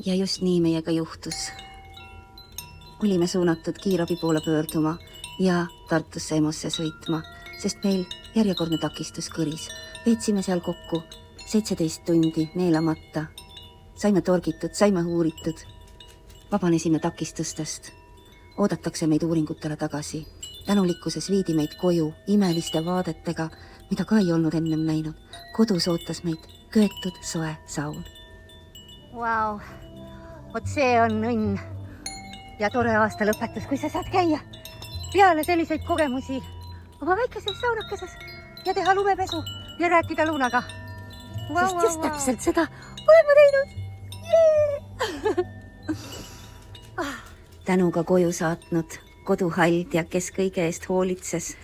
Ja just nii meiega juhtus. Olime suunatud kiirabi poole pöörduma ja Tartusse EMOsse sõitma, sest meil järjekordne takistus kõris. Veetsime seal kokku 17 tundi neelamata. Saime torgitud, saime uuritud. Vabanesime takistustest. Oodatakse meid uuringutele tagasi. Tänulikkuses viidi meid koju imeliste vaadetega, mida ka ei olnud ennem näinud. Kodus ootas meid köetud soe saun. Vau, vot see on õnn ja tore aasta lõpetus, kui sa saad käia peale selliseid kogemusi oma väikeses saunakeses ja teha lumepesu ja rääkida Lunaga. Sest just täpselt seda olen ma teinud. Tänuga koju saatnud koduhald ja kes kõige eest hoolitses,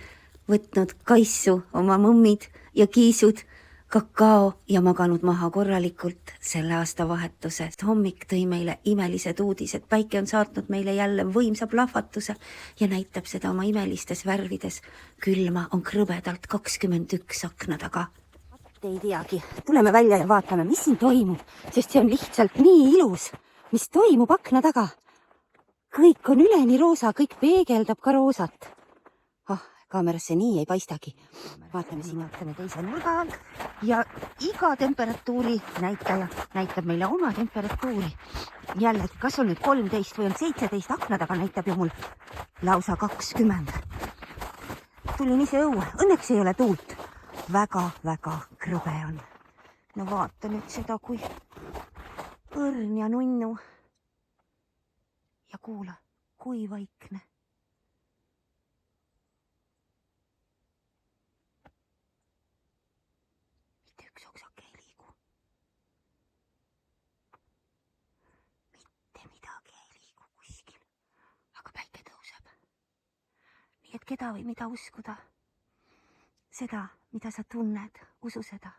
võtnud kaissu oma mõmmid ja kiisud, kakao ja maganud maha korralikult selle aasta vahetusest. Hommik tõi meile imelised uudised. Päike on saatnud meile jälle võimsa plahvatuse ja näitab seda oma imelistes värvides. Külma on krõbedalt 21 akna taga. Ei teagi. Tuleme välja ja vaatame, mis siin toimub, sest see on lihtsalt nii ilus. Mis toimub akna taga? Kõik on üleni roosa, kõik peegeldab ka roosat. Kaamerasse nii ei paistagi. Vaatame siin, vaatame teise nurga all ja iga temperatuuri näitaja näitab meile oma temperatuuri. Jällegi, kas on nüüd 13 või on 17 akna taga, näitab ju mul lausa 20. Tulin ise õue, õnneks ei ole tuult. Väga krõbe on. No vaata nüüd seda, kui õrn ja nunnu. Ja kuula, kui vaikne. Oksake ei liigu. Mitte midagi ei liigu kuskil, aga päike tõuseb. Nii et keda või mida uskuda? Seda, mida sa tunned, usu seda.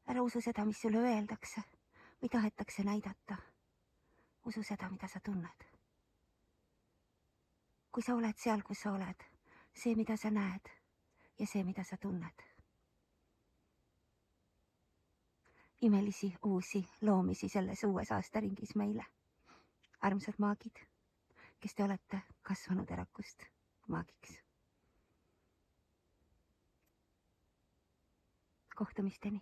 Ära usu seda, mis sulle öeldakse või tahetakse näidata. Usu seda, mida sa tunned. Kui sa oled seal, kus sa oled, see, mida sa näed ja see, mida sa tunned. Imelisi uusi loomisi selles uues aastaringis meile. Armsad maagid, kes te olete kasvanud erakust maagiks. Kohtumisteni.